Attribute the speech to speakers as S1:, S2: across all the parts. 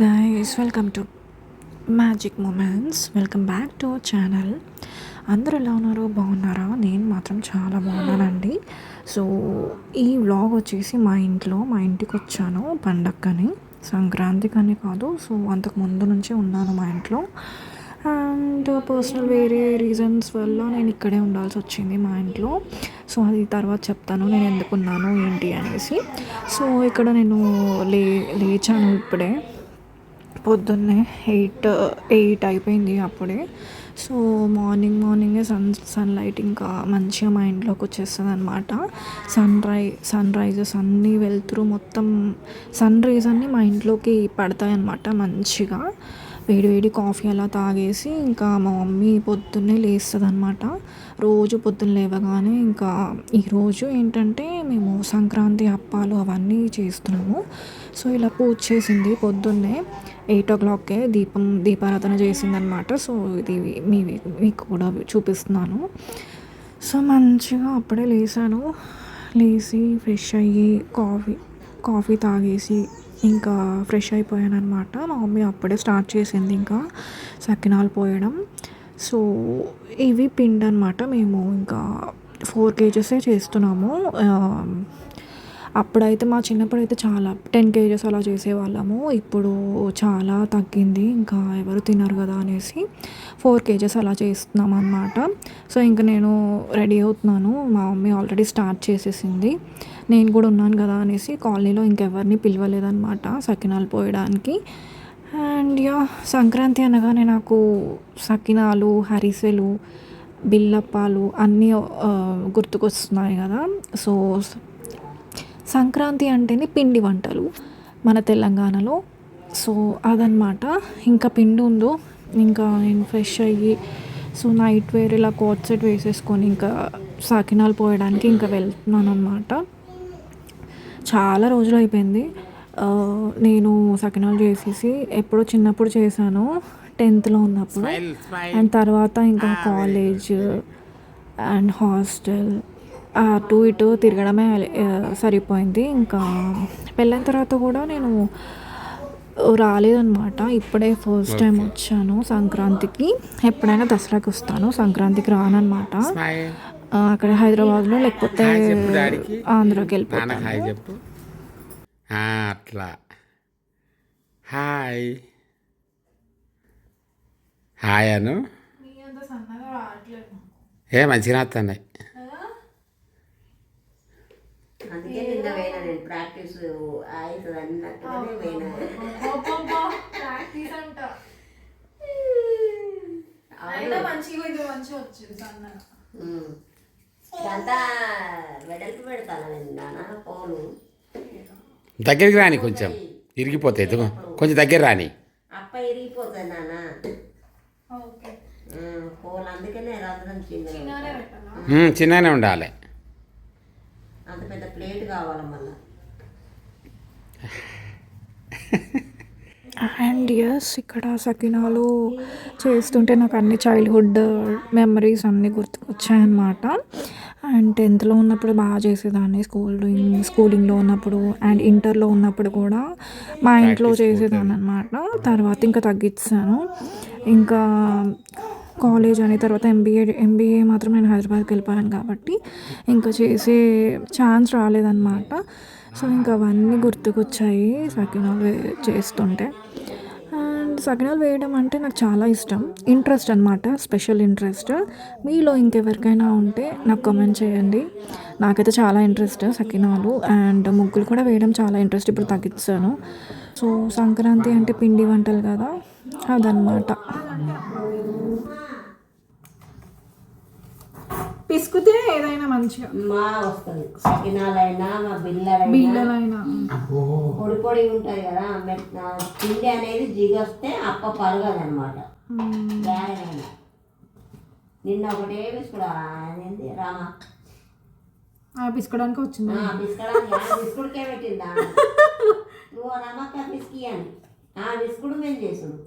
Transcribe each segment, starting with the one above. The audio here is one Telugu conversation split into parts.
S1: Guys, welcome to magic moments. Welcome back to our channel. అందరూ ఎలా ఉన్నారు? బాగున్నారా? నేను మాత్రం చాలా బాగున్నానండి. సో ఈ వ్లాగ్ వచ్చేసి మా ఇంటికి వచ్చాను పండగకని, సంక్రాంతికని కాదు. సో అంతకు ముందు నుంచే ఉన్నాను మా ఇంట్లో. అండ్ పర్సనల్ వేరే రీజన్స్ వల్ల నేను ఇక్కడే ఉండాల్సి వచ్చింది మా ఇంట్లో. సో అది తర్వాత చెప్తాను నేను ఎందుకున్నాను ఏంటి అనేసి. సో ఇక్కడ నేను లేచాను ఇప్పుడే, పొద్దున్నే ఎయిట్ అయిపోయింది అప్పుడే. సో మార్నింగే సన్ లైట్ ఇంకా మంచిగా మా ఇంట్లోకి వచ్చేస్తుంది అనమాట. సన్ రైజెస్ అన్నీ వెళ్తురు, మొత్తం సన్ రేస్ అన్నీ మా ఇంట్లోకి పడతాయి అన్నమాట. మంచిగా వేడి కాఫీ అలా తాగేసి ఇంకా మా మమ్మీ పొద్దున్నే లేస్తుంది అనమాట. రోజు పొద్దున్న లేవగానే ఇంకా ఈరోజు ఏంటంటే మేము సంక్రాంతి అప్పాలు అవన్నీ చేస్తున్నాము. సో ఇలా పూజ చేసింది పొద్దున్నే 8 o'clockకే దీపారాధన చేసిందనమాట. సో ఇది మీకు కూడా చూపిస్తున్నాను. సో మంచిగా అప్పుడే లేచి ఫ్రెష్ అయ్యి కాఫీ తాగేసి ఇంకా ఫ్రెష్ అయిపోయాను అనమాట. మా మమ్మీ అప్పుడే స్టార్ట్ చేసింది ఇంకా సకినాలు పోయడం. సో ఇవి పిండి అనమాట. మేము ఇంకా 4 kgs చేస్తున్నాము. అప్పుడైతే మా చిన్నప్పుడైతే చాలా 10 kgs అలా చేసేవాళ్ళము. ఇప్పుడు చాలా తగ్గింది, ఇంకా ఎవరు తినరు కదా అనేసి 4 kgs అలా చేస్తున్నాం అన్నమాట. సో ఇంకా నేను రెడీ అవుతున్నాను. మా మమ్మీ ఆల్రెడీ స్టార్ట్ చేసేసింది. నేను కూడా ఉన్నాను కదా అనేసి కాలనీలో ఇంకెవరిని పిలవలేదన్నమాట సకినాలు పోయడానికి. అండ్ సంక్రాంతి అనగానే నాకు సకినాలు, హరిసెలు, బిల్లప్పాలు అన్నీ గుర్తుకొస్తున్నాయి కదా. సో సంక్రాంతి అంటేనే పిండి వంటలు మన తెలంగాణలో. సో అదనమాట. ఇంకా పిండి ఉందో ఇంకా నేను ఫ్రెష్ అయ్యి సో నైట్ వేర్ ఇలా కోట్ సెట్ వేసేసుకొని ఇంకా సకినాలు పోయడానికి ఇంకా వెళ్తున్నాను అనమాట. చాలా రోజులు అయిపోయింది నేను సకినాలు చేసేసి. ఎప్పుడో చిన్నప్పుడు చేశాను, 10th ఉన్నప్పుడు. అండ్ తర్వాత ఇంకా కాలేజ్ అండ్ హాస్టల్ అటు ఇటు తిరగడమే సరిపోయింది. ఇంకా పెళ్ళైన తర్వాత కూడా నేను రాలేదన్నమాట. ఇప్పుడే ఫస్ట్ టైం వచ్చాను సంక్రాంతికి. ఎప్పుడైనా దసరాకి వస్తాను, సంక్రాంతికి రానన్నమాట. అక్కడ హైదరాబాద్లో లేకపోతే ఆంధ్రాకి వెళ్ళిపోతాను.
S2: అట్లా హాయ్ అను. మంచిగా వస్తున్నాయి.
S3: అందుకే నిన్న పోయినా నేను ప్రాక్టీస్ అవుతుంది అన్నట్టుగానే పోయినా. అంతా వెడల్పు పెడతాను నేను నాన్న పోను.
S2: దగ్గరికి రాని, కొంచెం ఇరిగిపోతాయి. కొంచెం దగ్గర రాని,
S3: అప్ప ఇరిగిపోతుంది నాన్న పోలు. అందుకనే రంధ్రం
S2: చిన్నగానే ఉండాలి.
S3: అంత పెద్ద ప్లేట్ కావాలి మళ్ళీ.
S1: అండ్ ఇక్కడ సకినాలు చేస్తుంటే నాకు అన్ని చైల్డ్హుడ్ మెమరీస్ అన్నీ గుర్తుకొచ్చాయన్నమాట. అండ్ 10th ఉన్నప్పుడు బాగా చేసేదాన్ని, స్కూలింగ్లో ఉన్నప్పుడు అండ్ ఇంటర్లో ఉన్నప్పుడు కూడా మా ఇంట్లో చేసేదాన్ని అనమాట. తర్వాత ఇంకా తగ్గించాను. ఇంకా కాలేజ్ అని తర్వాత ఎంబీఏ మాత్రం నేను హైదరాబాద్కి వెళ్ళిపోయాను కాబట్టి ఇంకా చేసే ఛాన్స్ రాలేదన్నమాట. సో ఇంకా అవన్నీ గుర్తుకొచ్చాయి సకినాలు చేస్తుంటే. అండ్ సకినాలు వేయడం అంటే నాకు చాలా ఇష్టం, ఇంట్రెస్ట్ అనమాట, స్పెషల్ ఇంట్రెస్ట్. మీలో ఇంకెవరికైనా ఉంటే నాకు కామెంట్ చేయండి. నాకైతే చాలా ఇంట్రెస్ట్ సకినాలు. అండ్ ముగ్గులు కూడా వేయడం చాలా ఇంట్రెస్ట్, ఇప్పుడు తగ్గించాను. సో సంక్రాంతి అంటే పిండి వంటలు కదా, అదనమాట. పిసుకుతే ఏదైనా మంచిగా
S3: వస్తుంది. సకినాలైనా మా బిళ్ళలైనా పొడి ఉంటుంది కదా. పిండి అనేది జిగొస్తే అప్ప పరగదనమాట. వేరైనా నిన్న ఒకటే బిస్కుడు అనేది రామా
S1: పిసుకోవడానికి వచ్చింది.
S3: బిస్కుడికే పెట్టిందా నువ్వు రమక్క పిసికి అని. బిస్కుడు మేము చేసుడు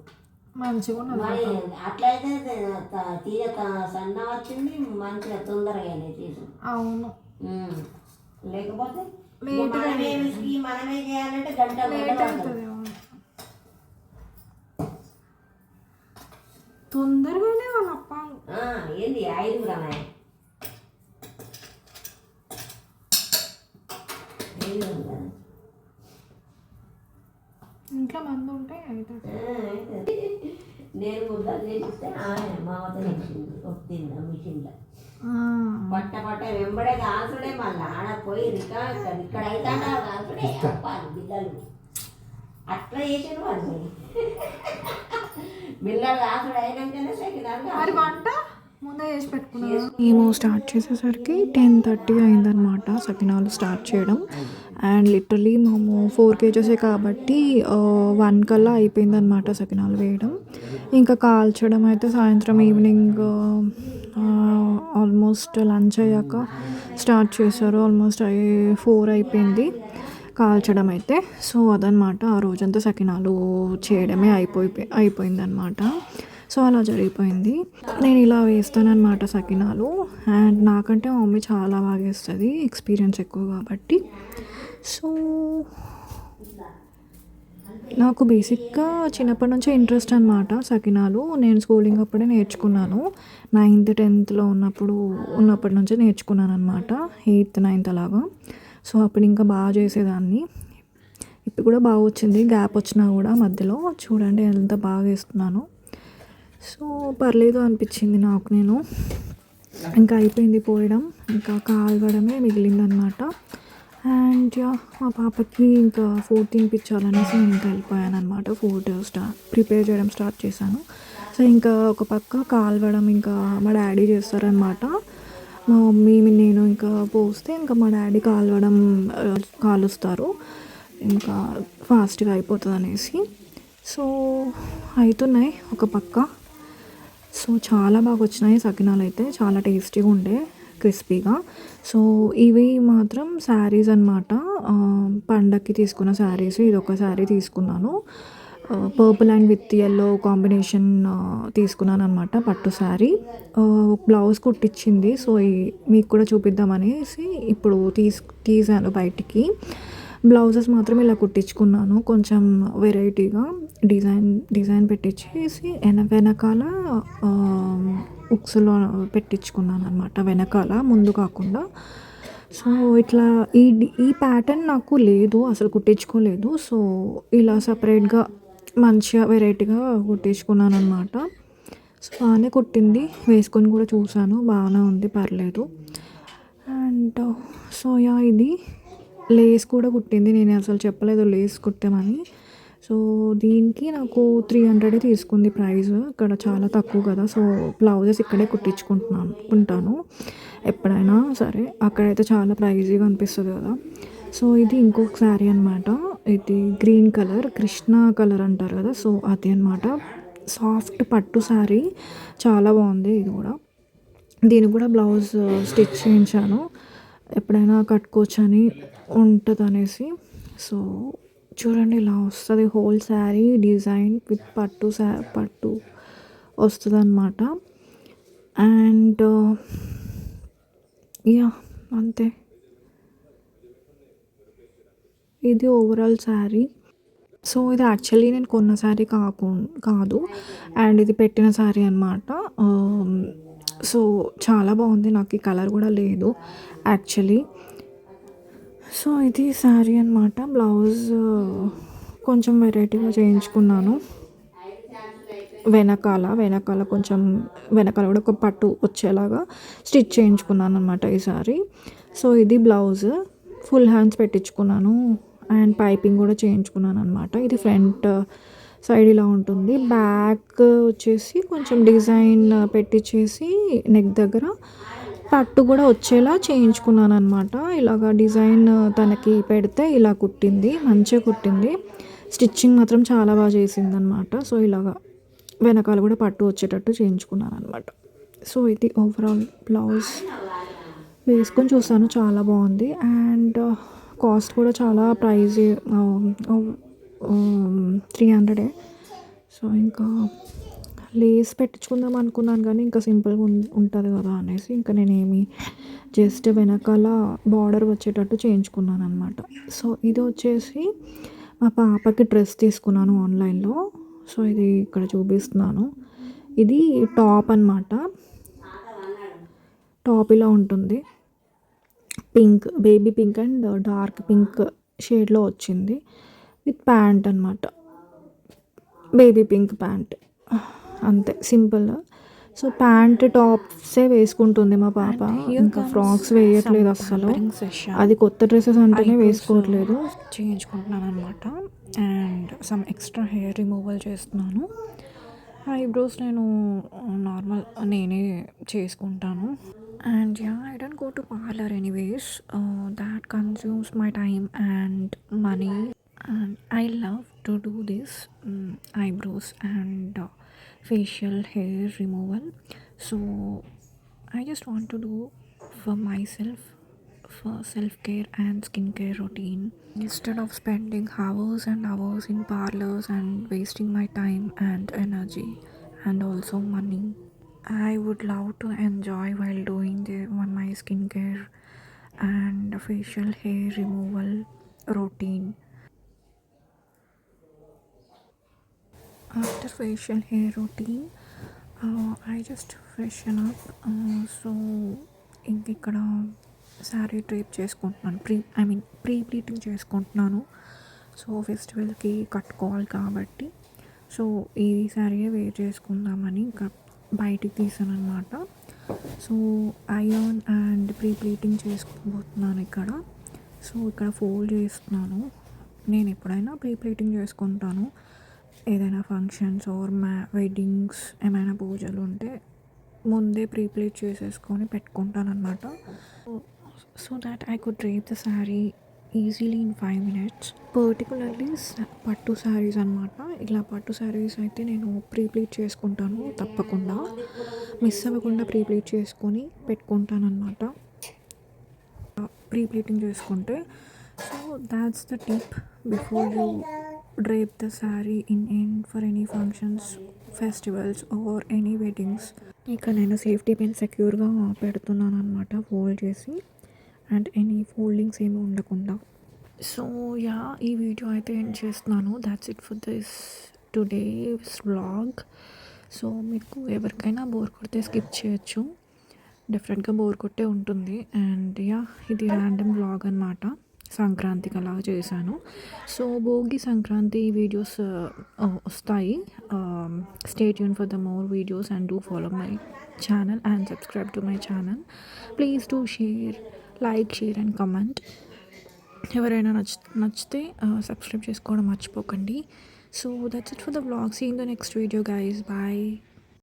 S1: మంచిగా
S3: మరి అట్లయితే తీగ సన్న వచ్చింది, మంచిగా తొందరగా తీసు.
S1: అవును,
S3: లేకపోతే మనమే చేయాలంటే గంట
S1: తొందరగానే వాళ్ళ అప్పాలు.
S3: ఏంది 5 గ్రామే 5 గ్రాములు కదా.
S1: ఇంట్లో మంది ఉంటే అవుతుంది.
S3: నేను ముద్దలు చేసిస్తే మా వద్ద నేర్చింది కొట్టింది మిషన్లో పట్ట వెంబడే కాల్చుడే మళ్ళీ ఆడ పోయి ఇక్కడ అయితే కాల్చుడే అప్పాలు బిల్లలు అట్లా చేసాను వాళ్ళు బిల్లలు కాల్చుడు అయినాకనే
S1: మరి వంట ముందే చేసి పెట్టుకున్నాను. మేము స్టార్ట్ చేసేసరికి 10:30 అయిందనమాట సకినాలు స్టార్ట్ చేయడం. అండ్ లిటరలీ మేము 4 kgs కాబట్టి 1 కల్లా అయిపోయిందనమాట సకినాలు వేయడం. ఇంకా కాల్చడం అయితే సాయంత్రం ఈవినింగ్ ఆల్మోస్ట్ లంచ్ అయ్యాక స్టార్ట్ చేశారు. ఆల్మోస్ట్ 4 అయిపోయింది కాల్చడం అయితే. సో అదనమాట ఆ రోజంతా సకినాలు చేయడమే అయిపోయిందనమాట. సో అలా జరిగిపోయింది. నేను ఇలా వేస్తానన్నమాట సకినాలు. అండ్ నాకంటే మా మమ్మీ చాలా బాగా వేస్తుంది, ఎక్స్పీరియన్స్ ఎక్కువ కాబట్టి. సో నాకు బేసిక్గా చిన్నప్పటి నుంచే ఇంట్రెస్ట్ అనమాట సకినాలు. నేను స్కూలింగ్ అప్పుడే నేర్చుకున్నాను. 9th 10thలో ఉన్నప్పటి నుంచే నేర్చుకున్నాను అనమాట. 8th 9th అలాగా. సో అప్పుడు ఇంకా బాగా చేసేదాన్ని. ఇప్పుడు కూడా బాగా వచ్చింది, గ్యాప్ వచ్చినా కూడా మధ్యలో చూడండి ఎంత బాగా వేస్తున్నాను. సో పర్లేదు అనిపించింది నాకు. నేను ఇంకా అయిపోయింది పోయడం, ఇంకా కాల్వడమే మిగిలిందనమాట. అండ్ మా పాపకి ఇంకా ఫుడ్ తినిపించాలనేసి నేను ఇంకా వెళ్ళిపోయాను అనమాట. ఫుడ్ ప్రిపేర్ చేయడం స్టార్ట్ చేశాను. సో ఇంకా ఒక పక్క కాల్వడం ఇంకా మా డాడీ చేస్తారనమాట. మా మమ్మీ నేను ఇంకా పోస్తే ఇంకా మా డాడీ కాలుస్తారు ఇంకా ఫాస్ట్గా అయిపోతుంది అనేసి. సో అవుతున్నాయి ఒక పక్క. సో చాలా బాగా వచ్చినాయి సకినాలు అయితే, చాలా టేస్టీగా ఉండే, క్రిస్పీగా. సో ఇవి మాత్రం శారీస్ అనమాట. పండగకి తీసుకున్న శారీస్. ఇది ఒక శారీ తీసుకున్నాను, purple and with yellow combination తీసుకున్నాను అనమాట, పట్టు శారీ. బ్లౌజ్ కుట్టించింది. సో మీకు కూడా చూపిద్దామనేసి ఇప్పుడు తీసాను బయటికి. బ్లౌజెస్ మాత్రం ఇలా కుట్టించుకున్నాను, కొంచెం వెరైటీగా డిజైన్ పెట్టించేసి వెనకాల ఉక్సులో పెట్టించుకున్నాను అనమాట, వెనకాల ముందు కాకుండా. సో ఇట్లా ఈ ప్యాటర్న్ నాకు లేదు, అసలు కుట్టించుకోలేదు. సో ఇలా సపరేట్గా మంచిగా వెరైటీగా కుట్టించుకున్నాను అనమాట. సో బాగానే కుట్టింది, వేసుకొని కూడా చూసాను, బాగానే ఉంది, పర్లేదు. అండ్ సో ఇది లేస్ కూడా కుట్టింది. నేను అసలు చెప్పలేదు లేస్ కుట్టామని. సో దీనికి నాకు 300 తీసుకుంది ప్రైస్. ఇక్కడ చాలా తక్కువ కదా. సో బ్లౌజెస్ ఇక్కడే కుట్టించుకుంటాను ఎప్పుడైనా సరే, అక్కడైతే చాలా ప్రైజీగా అనిపిస్తుంది కదా. సో ఇది ఇంకొక శారీ అనమాట. ఇది గ్రీన్ కలర్, కృష్ణ కలర్ అంటారు కదా, సో అది అనమాట. సాఫ్ట్ పట్టు శారీ, చాలా బాగుంది ఇది కూడా. దీనికి కూడా బ్లౌజ్ స్టిచ్ చేయించాను, ఎప్పుడైనా కట్టుకోవచ్చు అని ఉంటుంది అనేసి. సో చూడండి ఇలా వస్తుంది హోల్ శారీ డిజైన్ విత్ పట్టు వస్తుంది అనమాట. అండ్ యా అంతే, ఇది ఓవరాల్ శారీ. సో ఇది యాక్చువల్లీ నేను కొన్న శారీ కాదు, అండ్ ఇది పెట్టిన శారీ అనమాట. సో చాలా బాగుంది, నాకు ఈ కలర్ కూడా లేదు యాక్చువల్లీ. సో ఇది శారీ అనమాట. బ్లౌజ్ కొంచెం వెరైటీగా చేయించుకున్నాను, వెనకాల కొంచెం వెనకాల కూడా ఒక పట్టు వచ్చేలాగా స్టిచ్ చేయించుకున్నాను అనమాట ఈ శారీ. సో ఇది బ్లౌజ్, ఫుల్ హ్యాండ్స్ పెట్టించుకున్నాను అండ్ పైపింగ్ కూడా చేయించుకున్నాను అనమాట. ఇది ఫ్రంట్ సైడ్ ఇలా ఉంటుంది, బ్యాక్ వచ్చేసి కొంచెం డిజైన్ పెట్టించేసి నెక్ దగ్గర పట్టు కూడా వచ్చేలా చేయించుకున్నాను అనమాట. ఇలాగా డిజైన్ తనకి పెడితే ఇలా కుట్టింది, మంచిగా కుట్టింది. స్టిచ్చింగ్ మాత్రం చాలా బాగా చేసింది అనమాట. సో ఇలాగా వెనకాల కూడా పట్టు వచ్చేటట్టు చేయించుకున్నాను అనమాట. సో ఇది ఓవరాల్ బ్లౌజ్, వేసుకొని చూసాను, చాలా బాగుంది. అండ్ కాస్ట్ కూడా చాలా ప్రైజ్ 300. సో ఇంకా లేస్ పెట్టించుకుందాం అనుకున్నాను కానీ ఇంకా సింపుల్గా ఉంటుంది కదా అనేసి ఇంకా నేనేమి జస్ట్ వెనకాల బార్డర్ వచ్చేటట్టు చేయించుకున్నాను అనమాట. సో ఇది వచ్చేసి మా పాపకి డ్రెస్ తీసుకున్నాను ఆన్లైన్లో. సో ఇది ఇక్కడ చూపిస్తున్నాను, ఇది టాప్ అన్నమాట. టాప్ ఇలా ఉంటుంది, pink, baby pink and dark pink షేడ్లో వచ్చింది విత్ ప్యాంట్ అనమాట. బేబీ పింక్ ప్యాంట్, అంతే సింపుల్. సో ప్యాంట్ టాప్సే వేసుకుంటుంది మా పాప, ఇంకా ఫ్రాక్స్ వేయట్లేదు అస్సలు. అది కొత్త డ్రెస్సెస్ అంటేనే వేసుకోవట్లేదు. చేయించుకుంటున్నాను అనమాట. And some extra hair removal చేస్తున్నాను. ఐబ్రోస్ నేను నార్మల్ నేనే చేసుకుంటాను. And yeah, I don't go to parlour anyways, that consumes my time and money, and I love to do this eyebrows and facial hair removal. So I just want to do for myself, for self-care and skincare routine, instead of spending hours and hours in parlors and wasting my time and energy and also money. I would love to enjoy while doing my skincare and facial hair removal routine. After facial hair routine, I just freshen up. So ఇంక ఇక్కడ శారీ డ్రేప్ చేసుకుంటున్నాను, ప్రీ ప్లీటింగ్ చేసుకుంటున్నాను. సో ఫెస్టివల్కి కట్టుకోవాలి కాబట్టి సో ఈ శారీయే వేర్ చేసుకుందామని ఇంకా బయటికి తీసాను అనమాట. So iron and pre pleating చేసుకోబోతున్నాను ఇక్కడ. సో ఇక్కడ ఫోల్డ్ చేస్తున్నాను. నేను ఎప్పుడైనా ప్రీ ప్లీటింగ్ చేసుకుంటాను, ఏదైనా ఫంక్షన్స్ ఆర్ వెడ్డింగ్స్, ఏమైనా పూజలు ఉంటే ముందే ప్రీ ప్లీట్ చేసేసుకొని పెట్టుకుంటాను అనమాట. So that I could drape the sari easily in 5 minutes. Particularly పట్టు శారీస్ అనమాట. ఇలా పట్టు శారీస్ అయితే నేను ప్రీ ప్లీట్ చేసుకుంటాను, తప్పకుండా మిస్ అవ్వకుండా ప్రీ ప్లీట్ చేసుకొని పెట్టుకుంటాను అనమాట, ప్రీ ప్లీటింగ్ చేసుకుంటే. So that's the tip before you drape the sari in for any functions, festivals or any weddings. ఇక నేను సేఫ్టీ పిన్ సెక్యూర్గా పెడుతున్నాను అనమాట, ఫోల్డ్ చేసి, అండ్ ఎనీ ఫోల్డింగ్స్ ఏమి ఉండకుండా. సో యా, ఈ వీడియో అయితే ఎండ్ చేస్తున్నాను. That's it for this today's vlog. So మీకు ఎవరికైనా బోర్ కొడితే స్కిప్ చేయొచ్చు, డెఫినెట్గా బోర్ కొట్టే ఉంటుంది. అండ్ యా, ఇది ర్యాండమ్ వ్లాగ్ అనమాట, సంక్రాంతికి అలా చేశాను. సో భోగి సంక్రాంతి వీడియోస్ వస్తాయి. Stay tune for the more videos and do follow my channel and subscribe to my channel. Please do share, like, share and comment. ఎవరైనా నచ్చితే సబ్స్క్రైబ్ చేసుకోవడం మర్చిపోకండి. So that's it for the vlog. See in the next video guys. Bye.